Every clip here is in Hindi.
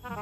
हेलो।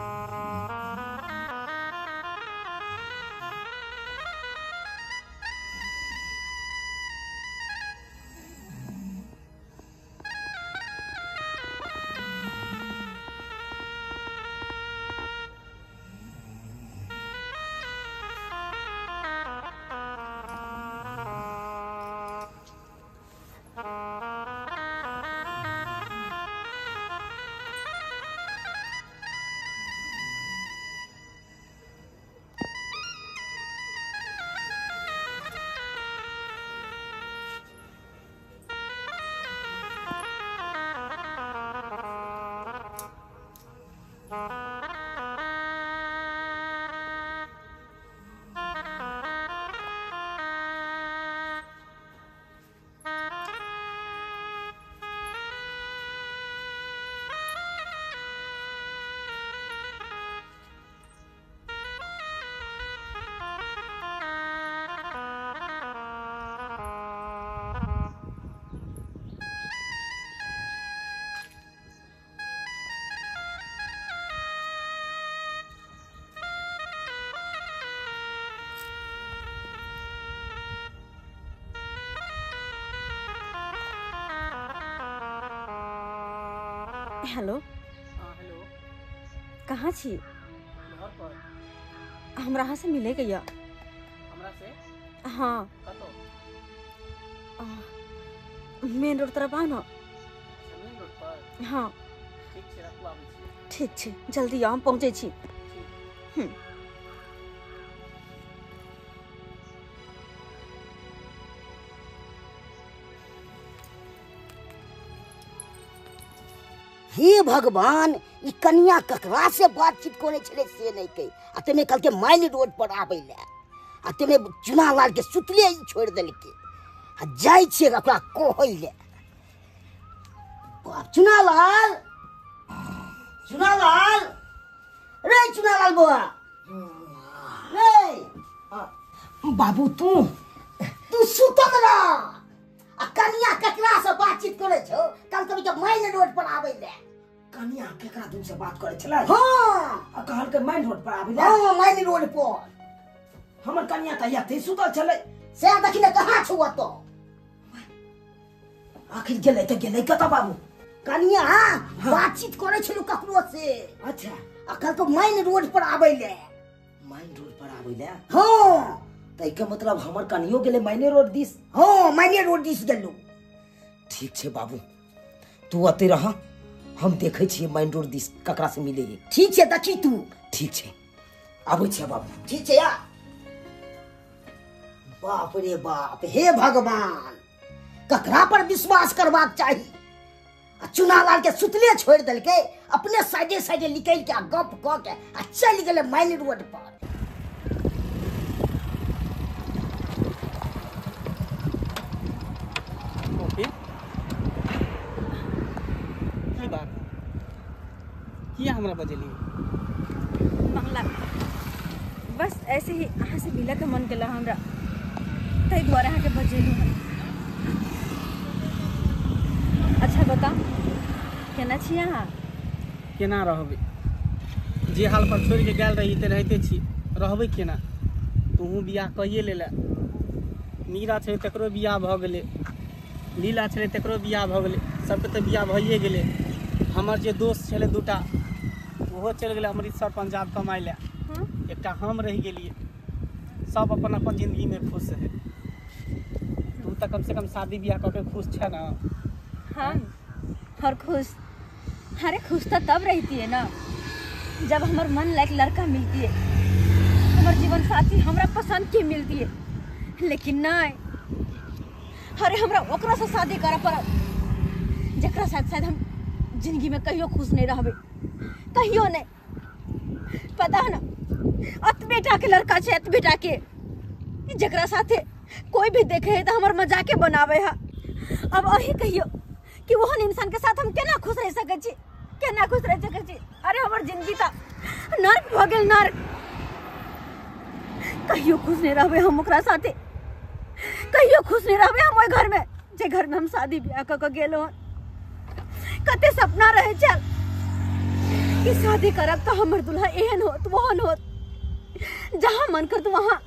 हेलो। कहाँ छी? घर पर। हमरा से मिले गया। हमरा से? हाँ। कतो? मेन रोड तरफ आ ना। मेन रोड पर? हाँ। ठीक छै, रखू आबै छी। ठीक छै, जल्दी आओ, हम पहुँचे छी। हे भगवान, ई कन्या ककरा से बातचीत करे छले से नहीं कही। आ तेमे कल के माइल रोड पर आबे ले। आ तेमे चुना लाल के सुतले ही छोड़ देलके। आ जाय छे ओकरा कहै ले। बाप चुना लाल, रे चुना लाल बुआ, रे बाबू तू सुतल रह। आ कन्या ककरा से बातचीत करे छो? कल कभी के माइल रोड पर आबे ले। कन्या केकरा दूर से बात करे छले? हाँ। आ कहल के मेन रोड पर आबे ले। हाँ, माइल रोड पर। हमर कन्या त यते सुतल छले। से देखिले कहाँ छौ तो? आखिर गेलै त गेलै कत बाबू? कन्या बातचीत करे छलु ककरो से। अच्छा। आ कल तो माइल रोड पर आबे ले। मेन रोड पर आबे ले? हाँ। त एके मतलब हमर कन्यो गेलै मेन रोड दिस? हाँ, माइल रोड दिस गेलु। ठीक छै बाबू, तू अते रह, हम देखे छियै मेन रोड दिस ककरा से मिले। ठीक छै, देखी तू। ठीक छै, आबै छै बाबू। ठीक छै यार। बाप रे बाप, हे भगवान, ककरा पर विश्वास करबाक चाहिए? चुना लाल के सुतले छोड़ दल के, अपने साइडे साइडे निकल के गप क के आ चल गए माइल रोड पर। की बात? किया हमरा बजेली? मामला बस ऐसे ही अहाँ से मिले के मन केला हमरा, तै द्वारा अहाँ के बजेलू हन। अच्छा बता, केना छी अहाँ? केना रहबै? जे हाल पर छोड़ के गेल रही ते रहते छी, रहबै केना? तूहू बियाह कइए लेला। मीरा छे तकरो बियाह भ गेले, लीला छे तकरो बियाह भ गेले, सबके त बियाह भइए गेले। हमर जे दोस्त छले दूटा, ओहो चल गेले अमृतसर पंजाब कमाए ले। एकटा हम रह गेलिए। सब अपन अपन जिंदगी में खुश है। तू त कम से कम शादी बियाह करके खुश छे ना? हम और खुश? अरे खुश तो तब रहती है ना जब हमार मन लायक लड़का मिलती है, हमार जीवन साथी हमरा पसंद की मिलती है। लेकिन नहीं, अरे हमरा ओकरा से शादी करे पड़ल जकरा साथ शायद हम जिंदगी में कहियो खुश नहीं रहबे, कहियो नहीं। पता है ना, अत बेटा के लड़का छे, अत बेटा के, जकरा साथे कोई भी देखे है तो हमार मजाके बनावे है। अब अही कहियो कि वहन इंसान के साथ हम केना खुश रह सके छी, केना खुश रह सके छी? अरे हमर जिंदगी ता नर्क भ गेल, नर्क। कहियो खुश नहीं रहबे हम ओकरा साथे, कहियो खुश नहीं रहबे हम ओइ घर में जे घर में हम शादी ब्याह क के गेलो हन। कते सपना रहे चल, कि शादी करब तो हमर दुल्हा एहन होत वहन होत जहाँ मन कर वहाँ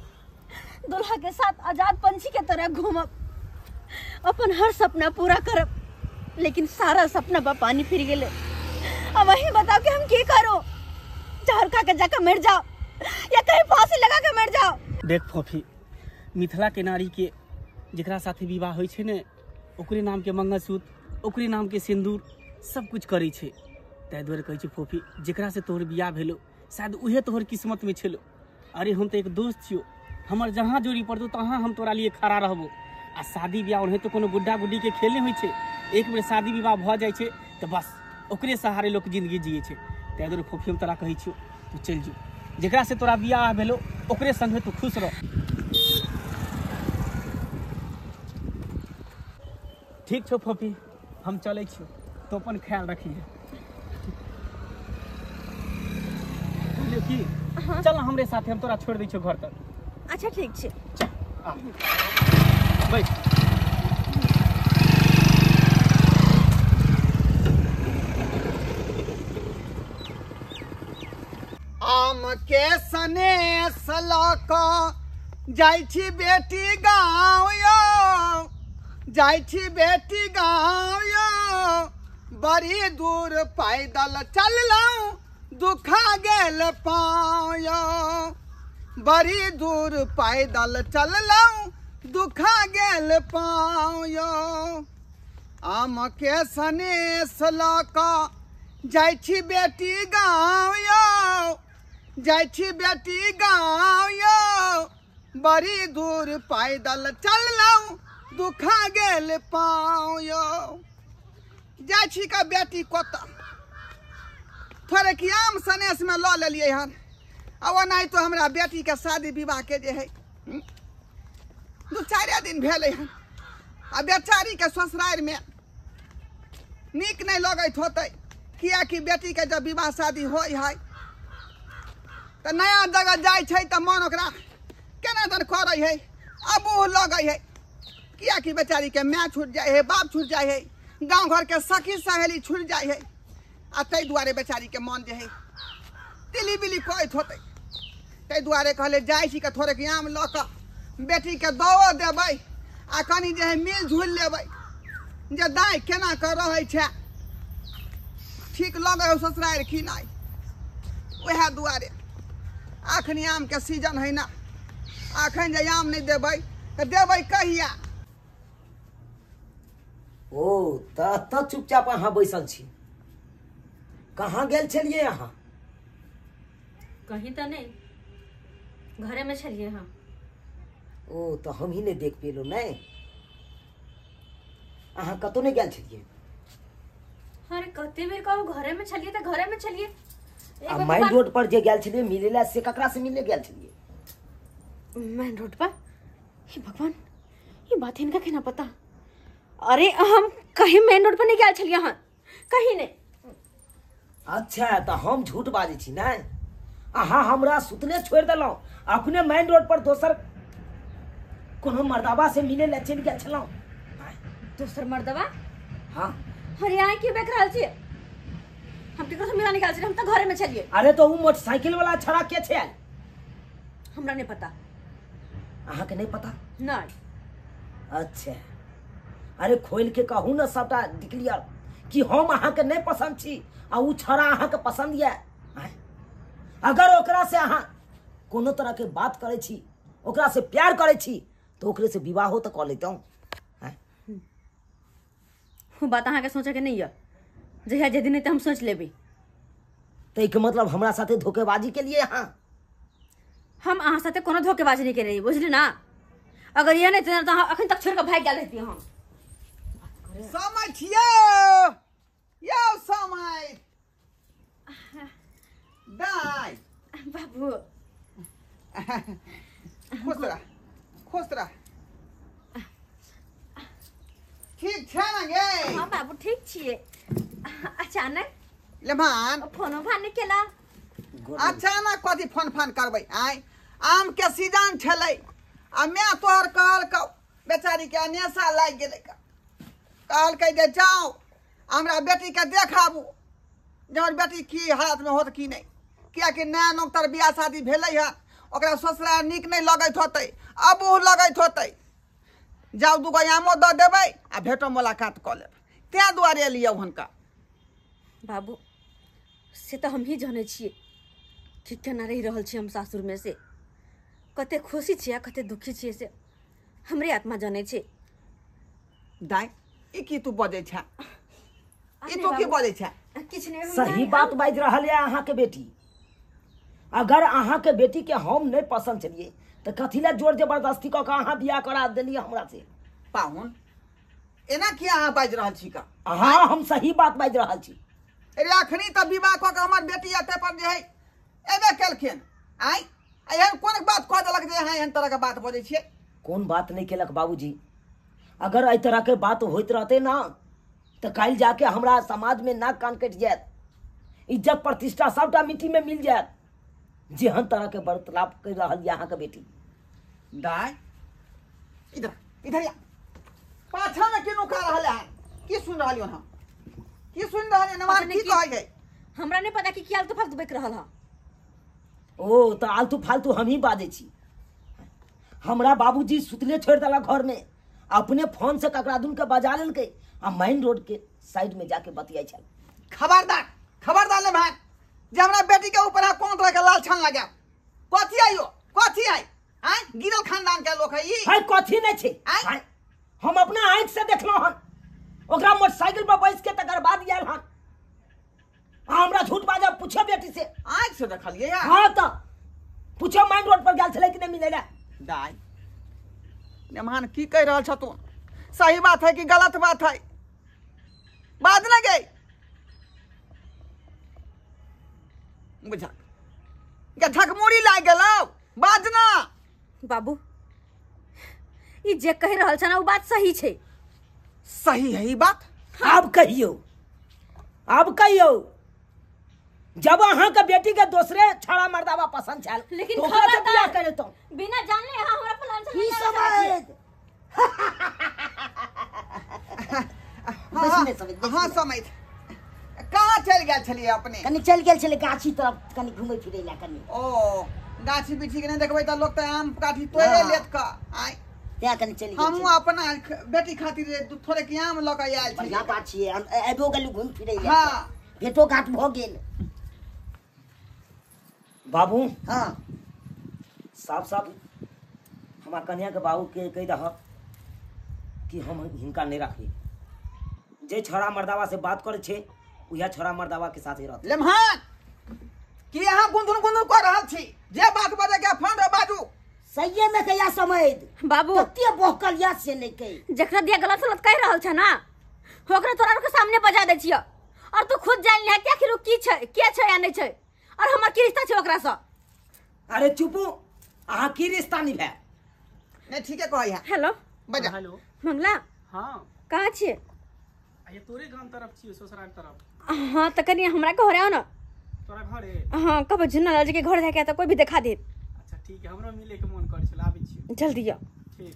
दुल्हा के साथ आजाद पंछी के तरह घूमब, अपन हर सपना पूरा करब। लेकिन सारा सपना बा पानी फिर गेले। अब वही बताओ कि हम की करो? जहर खा के जाकर मर जाओ या कहीं फांसी लगा के मर जाओ? देख फोफी, मिथिला के नारी के जकरा साथे विवाह होइ छै ने, ओकरे नाम के मंगलसूत्र, ओकरे नाम के सिंदूर सब कुछ करै छै। ताहि दुआरे कहै छै फोफी, जकरा से तोहर बियाह भेलो शायद उहे तोहर किस्मत में छलो। अरे हम तो एक दोस्त छियो, हमर जहाँ जोड़ी पड़तौ तहाँ हम तोरा लिए खड़ा रहबो। आ शादी ब्याह ओनाहि तो कोनो गुड्डा गुड्डी के खेल नहीं होइ छै। एक बेर शादी विवाह भ जाइ छै तो बस ओकरे सहारे लोग जिंदगी जिये छै। ताहि दुआरे फोफी हम तोरा कहै छियो तू चल जो, जकरा से तोरा बियाह भेलो ओकरे संगे तू खुश रह। ठीक छो फोफी, हम चले छियो, तो अपन ख्याल रखिए। की चल हमरे साथे, हम तोरा छोड़ दै छियो घर तक। अच्छा ठीक छै, चल आ बैठ। आम के सने सलक जाइ छी बेटी गाँव यो, जाइ छी बेटी गाँव यो, बड़ी दूर पैदल चललहुँ दुखा गेल पाँव यो, बड़ी दूर पैदल चललहुँ दुखा गेल पाँव यो। आम के सनेस लऽ कऽ जाइ छी बेटी गाँव यो, जाइ छी बेटी गाँव यो, बड़ी दूर पैदल चललहुँ दुखा गेल पाँव यो। जाइ छी का बेटी कोता थोड़े कि आम सनेस में लऽ लेलियै हन। अब नहीं तो हमरा बेटी के शादी विवाह के जे है 2-4 दिन भेले हन। आ बेचारी के ससुराल में नीक नहीं लगत होते, किया कि बेटी के जब विवाह शादी होय है तो नया जगह जाय छै तो मन ओकरा केना दन करे है, अबूह लगे है। किया कि बेचारी के माँ छूट जाए है, बाप छूट जाए है, गांव घर के सखी सहेली छूट जाए है। आ तै दुआरे बेचारी के मन जे है तिली बिली कहत होते। तै दुआरे कहले जाइ छी के थोड़े के आम ल क बेटी के दो देबै आ कनी जे है मिल झुल लेबै जे दाई केना कर रहै छै, ठीक लगे हो ससुराल की नहीं। वह दुआरे अखनी आम के सीजन है ना, अखन जे आम नहीं देबै तो देबै कहिया? ओ त चुपचाप अहाँ बैसल छी, कहाँ गेल छलिए अहाँ? कहीं तो नहीं, घरे में छलिए हम। ओ तो हम ही नहीं देख पेलो नहीं। अहाँ कतो नहीं गेल छलिए? अरे कते बेर कहू घरे में छलिए तो घरे में छलिए। आ मेन रोड पर जे गेल छलिए मिलेला से ककरा से मिलने गेल छलिए? मेन रोड पर? हे भगवान, ये बात इनका केना पता? अरे हम कहीं मेन रोड पर नहीं गेल छलिए हन, कहीं नहीं। अच्छा तो हम झूठ बाजै छी नहीं? अहाँ हमरा सुतले छोड़ देलौ, अपने मेन रोड पर दोसर कोनो मर्दाबा से मिले ले चल गेल छलौ। दोसर मर्दबा? हाँ। अरे यहाँ की बेच रहल छियै? हम केकरो से मिला निकाल छी, हम तो घरे में छलिए। अरे तो वो मोटरसाइकिल वाला छड़ा के छै? हमरा नहीं पता। अहाँ के नहीं पता? नहीं। अच्छा, अरे खोल के कहू ना सबटा डिक्लियर कि हम अहाँ के नहीं पसंद छी आ उ छड़ा अहाँ के पसंद ये। अगर ओकरा से अहाँ कोनो तरह के बात करे छी, ओकरा से प्यार करे छी तो ओकरे से विवाह हो तो क लेतौ। वो बात अहाँ के सोचे के नहीं है, जहिया जे दिन नहीं तो हम सोच लेबे। तो एक मतलब हमरा साथे धोखेबाजी के लिए अहाँ? हम अहाँ साथे कोनो धोखेबाजी नहीं करे, बुझली ना? अगर ये नहीं तो अहाँ अखन तक छोड़ के भाग गेल रहती हम। समय छियो यो समय दाई बाबू खुश रह। ठीक छै ना गे? हाँ बाबू ठीक छिए। अचानक लेमान फोनो फान नहीं केला? अचानक कथी फोन फान करबै? आय आम के सीजन छलै आ मैं तोहर कहल बेचारी के नेशा लाग गेलै, कहल के जे जाओ हमरा बेटी के देखाबू। जे हमर बेटी की हालत में होत की नहीं, कियाकि नया नौकर बियाह शादी भेलै है, ओकरा ससुरा नीक नहीं लगैत होतै, अब उ लगैत होतै। जाउ दूगो आमो दऽ देबै आ भेटो मुलाकात कऽ लेबै, तैं दुआरे एलियै हुनका। बाबू से तो हम ही जाने छिए कि केना रही रहल छी हम सासुर में से, कते खुशी छिए कते दुखी छिए से हमरे आत्मा जाने छे। दाई ई की तू बजै छै, ई तू की बजै छै? किछ नहीं, सही बात बाज रहा है अहाँ के बेटी। अगर अहाँ के बेटी के हम नहीं पसंद छलिए तो कथी ला जोर जबरदस्ती कऽ के अहाँ बियाह करा देलिए हमरा से? पाहुन एना किया अहाँ बाजि रहल छी का? हाँ हम सही बात बाज रहा छी। अरे अखनी तऽ विवाह कऽ के हमर बेटी एते पर जे है एबे केलखिन, आइ एहन कोन बात कह देलक जे अहाँ एहन तरह के बात बजै छियै? कौन बात नहीं केलक बाबूजी? अगर एहि तरह के बात होइत रहते ना तो कल जाके हमरा समाज में नाक कान कटि जायत, इज्जत प्रतिष्ठा सबटा मिट्टी में मिल जायत। जेहन तरह के बर्ताव कर रहा यहाँ के बेटी। दाई इधर इधर या पाछा में किनु का रहल है? की सुन रहल हो? की सुन रहल है? नवार की कहै है? हमरा नहीं पता कि की आलतू फालतू बक रहल हा। ओ तो आलतू फालतू हम ही बाजै छी। हमरा बाबूजी सुतले छोड़ दिला घर में, अपने फोन से ककरा दुन के बजा लेलकै आ मेन रोड के साइड में जाके बतियाई छल। खबरदार खबरदार ले भाई, जे हमरा बेटी के ऊपर कोन तरह के लाल छन लगा। कथी आइयो कथी आई? आइ गिरल खानदान के लोग है ई। हाय कथी नहीं छे, हाय हम अपना आंख से देखलो हन, ओकरा मोटरसाइकिल पर बैठ के तकर बाद आयल हन। हमरा झूठ बाजा पूछो बेटी से। आंख से देखलिए यार? हां तो पूछो मेन रोड पर गेल छले कि नहीं मिलेला? दाई नेमान की कह रहल छ तू? सही बात है कि गलत बात है? बात न गई बुझा के ठकमुड़ी लाग गेलौ, बाज ना। बाबू ई जे कह रहल छ ना, वो बात सही छे। सही है ई बात? अब कहियो, अब कहियो। जब अहाँ के बेटी के दूसरे छड़ा मर्दावा पसंद छल, लेकिन तो ओकरा से खबरदार, बियाह करे तो बिना जानले यहाँ हमरा प्लान से ई नहीं करना चाहिए। समझ हाँ समझ। कहाँ चल गया छलिए अपने? कनी चल गेल छले गाछी तरफ, कनी घूमे फिरे ला कनी। ओ गाछी बिछी के नहीं देखबै त लोग त आम काठी तोड़े लेत का। आइ त्या कनी चली गेल हम छले। अपना बेटी खातिर थोड़े के आम लऽ के आयल छी। बढ़िया बात छिए, हम एबो गेलु घूम फिरे ला। हाँ भेटो घाट भ गेल। बाबू हाँ साफ साफ हमार कन्या के बाबू के कह दह कि हम हिनका नहीं रखी। जे छड़ा मर्दावा से बात करे छे उहे छड़ा मर्दावा के साथ ही रहते। लेम्हान कि यहाँ गुंदुन गुंदुन कर रहल छी? जे बात बजे के फंड बाजू। सही में कहिया समझ बाबू तते बहकल या से नहीं कही। जकरा दिया गलत सलत कह रहल छ ना, ओकरा तोरा के सामने बजा दे छिय, और तू खुद जान ले कि आखिर की छै, के छै या नहीं छै, और हमर की रिश्ता छै ओकरा से। अरे चुपू, अहाँ की रिश्ता निभा? नहीं ठीक है कहै है। हेलो बजा। हेलो मंगला हाँ कहाँ छिए? ये तोरे गांव तरफ छियो, ससुराल तरफ। हाँ तो कनी हमरा घर आओ ना। तोरा घरे? हाँ कब झुन्ना लाल जी के घर जाके तो कोई भी दिखा दे। अच्छा ठीक है, हमरो मिले के मन करे छल, आबै छियो। जल्दी आओ। ठीक।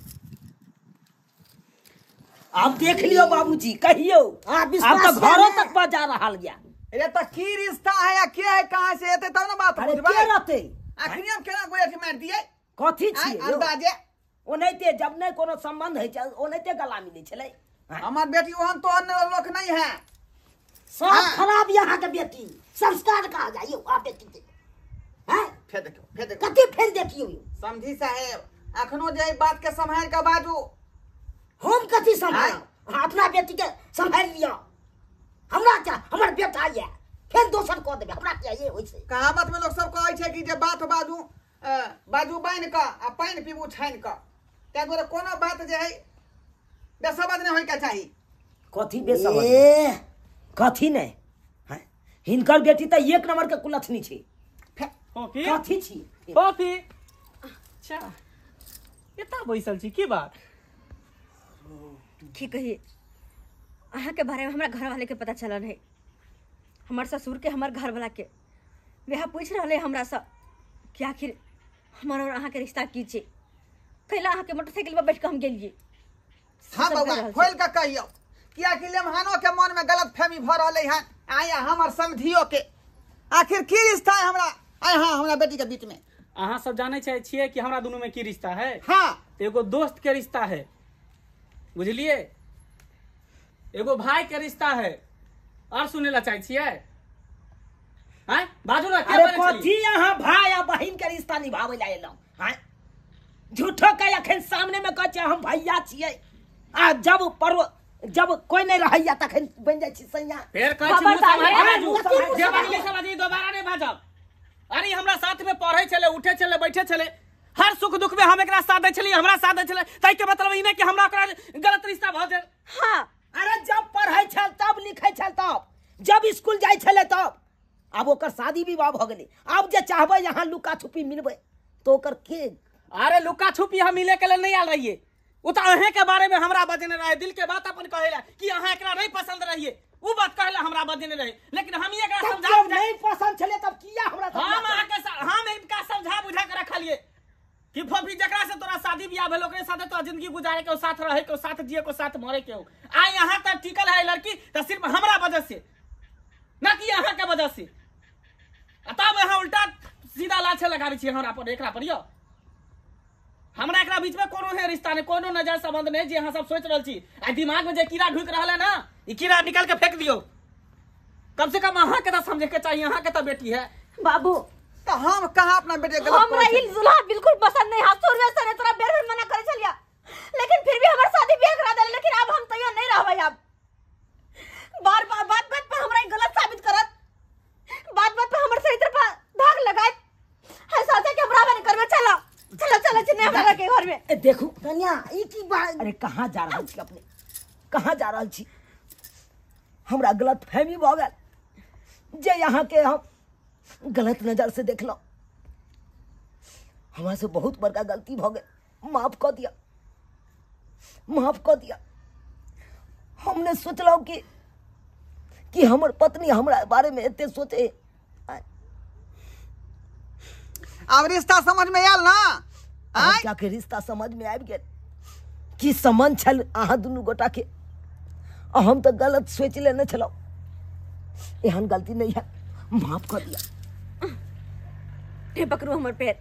आप देख लियो बाबूजी, कहियो हाँ, आप विश्वास तो है घरों ना। तक बजा रहा गया। अरे तो की रिश्ता है या क्या है, कहाँ से एते तब ना बात अरे बुझबै। के रहते? आखिर हम केना गोया मार दिए? कथी आइ छिए? अंदाजे ओनाहिते जब नहीं कोनो संबंध है छै ओनाहिते गला मिले छले। हमार बेटी ओहन तो अन्य लोक नहीं है। सब हाँ। खराब यहाँ के बेटी, संस्कार कहा जाइए आ बेटी के। हैं फेर देखो कते फेल देखियो। समझी साहेब, अखनो जे बात के संभाल के बाजू। हम कथी संभाल? अपना बेटी के संभाल लिया। हमरा क्या, हमर बेटा ये फिर दोसर कह देबे, हमरा क्या ये होय छै? कहावत में लोग सब कहै छै कि जे बात बाजू बाजू बाइन का आ पाइन पीबू छाइन का। तै दुआरे कोनो बात जे है बेसबद नहीं होय के चाही। कथी बेसमझ? कथी नहीं हैं? हिनकर बेटी तो एक नंबर के कुलथनी छी। ओके कथी छी? ओके अच्छा एता बैसल छी की बात? की कहिए, अहाँ के बारे में हमरा घर वाले के पता चलल है। हमार ससुर के हमर घर वाला के वह पूछ रहे हमरा से कि आखिर हमार और अहाँ के रिश्ता की छै। कैला अहाँ के मोटरसाइकिल पर बैठ के हम गेलिए। हाँ बउआ खोल के कहियो, किया कि लेमहानो के मन में गलत फहमी भ रहले है। आया हमर समझियो के आखिर की रिश्ता है हमरा हाँ हमरा बेटी के बीच में। अहाँ सब जाने छिए कि हमरा दोनों में की रिश्ता है। हाँ एगो दोस्त के रिश्ता है, बुझलिए, एगो भाई के रिश्ता है। और सुने ला चाहे छिए? हैं बाजू ना, अरे कथी यहाँ भाई आ बहन के रिश्ता निभावे ला एलौ? हैं झूठो के अखन सामने में कहै हम भैया छिए, आ जब कोई नहीं रहैया तखन बन जाइ छी सैया। फेर कहै छी बाजू जे बाजली से बाजी, दोबारा नहीं बाजब। अरे हमरा साथ में पढ़े चले, उठे चले, बैठे चले, हर सुख दुख में हम एकरा साथ दै छली, हमरा साथ दै छले। तै के मतलब ई नहीं कि हमरा ओकरा गलत रिश्ता भ जाय। हां अरे जब पढ़ै छल तब लिखै छल तब, जब स्कूल जाय छले तब, अब ओकर शादी विवाह भ गेलै। अब जे चाहबै यहाँ लुका छुपी मिलबै तो ओकर के? अरे लुका छुपी हम मिले के लिए नहीं आल रहिए। वो तो अहे के बारे में हमरा बजने रहे, दिल के बात अपन कहेला कि अहाँ एकरा नहीं पसंद रहिए, वो बात कहेला हमरा बजने रहे। लेकिन हम ये एकरा समझा नहीं पसंद छले तब किया हमरा हम इनका समझा बुझा के रख लिए कि फफी जकरा से तोरा शादी बियाह भेल ओकरे साथे तो जिंदगी गुजारे के, साथ रहे के, साथ जिए के, साथ मरे के हो। आ यहाँ तक टिकल है लड़की तो सिर्फ हमरा वजह से, ना कि यहाँ के वजह से। तब यहाँ उल्टा सीधा लाछे लगाबी छी हमरा पर, एकरा पर यो हमरा एकरा बीच में कोनो है रिश्ता नहीं, कोनो नजर संबंध नहीं जे यहाँ सब सोच रहल छी। आ दिमाग में जे कीड़ा ढुक रहा है ना, ये कीड़ा निकाल के फेंक दियो। कम से कम अहाँ के तो समझे के चाहिए, अहाँ के तो बेटी है। बाबू तो हम कहाँ अपना बेटे गलत हमरा ई दुल्हा बिल्कुल पसंद नहीं। हाथ सूर्य से तोरा बेर बेर मना करे चलिया, लेकिन फिर भी हमर शादी ब्याह करा दे। लेकिन अब हम तैयार नहीं रहबै। अब बार बार बात बात पे हमरा गलत साबित करत, बात बात पे हमर चरित्र पर दाग लगात है। साथे के बराबर नहीं करबे। चलो चलो चलो चने हमरा के घर में। देखू कन्या ई की बात? अरे कहाँ जा रहल छी अपने, कहाँ जा रहल छी? हमरा गलत फहमी भ गेल जे यहाँ के हम गलत नजर से देखलो। हमरा से बहुत बड़का गलती भ गेल, माफ कर दिया, माफ कर दिया। हमने सोचलो कि हमर पत्नी हमरा बारे में एते सोचे। अब रिश्ता समझ में आयल ना? क्या के रिश्ता समझ में आबि गेल कि संबंध छल अहाँ दुनू गोटा के। हम तो गलत सोच लेने छलौ, एहन गलती नहीं है, माफ कर दिया। हे पकड़ू हमर पैर,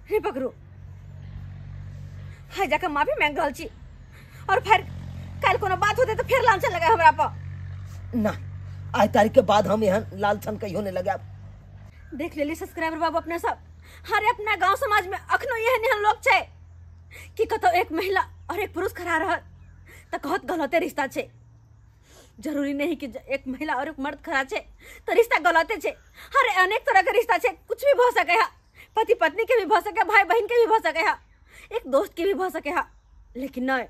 हे पकड़ू। हाय जाकर माफी मांग रहल छी, और फिर कल कोनो बात होते तो फिर लांछन लगा हमरा पर ना। आज तारीख के बाद हम एहन लालछन कहियो नहीं लगाब। देख लेली सब्सक्राइबर बाबू अपने सब, हरे अपना गांव समाज में अखनो यह लोग छे कि कतो एक महिला और एक पुरुष खड़ा रहत तो कहत गलते रिश्ता छे। जरूरी नहीं कि एक महिला और एक मर्द खड़ा छे तो रिश्ता गलते छे। हरे अनेक तरह के रिश्ता छे, कुछ भी हो सके है। पति पत्नी के भी हो सके, भाई बहन के भी हो सके है, एक दोस्त के भी हो सके है। लेकिन नहीं,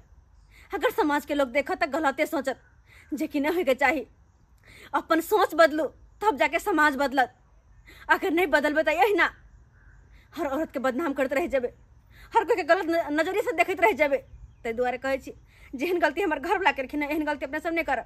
अगर समाज के लोग देखत तो गलते सोचत, जे कि नहीं होके चाहिए। अपन सोच बदलू तब जाके समाज बदलत। अगर नहीं बदलबे तो यही ना, हर औरत के बदनाम करते रह जाबे, हर कोई के गलत नजरिए से देखते रह जाबे। ते दुआरे कहै छी जेहन गलती हमर घर वाला करखिन एहन गलती अपने सब नहीं कर।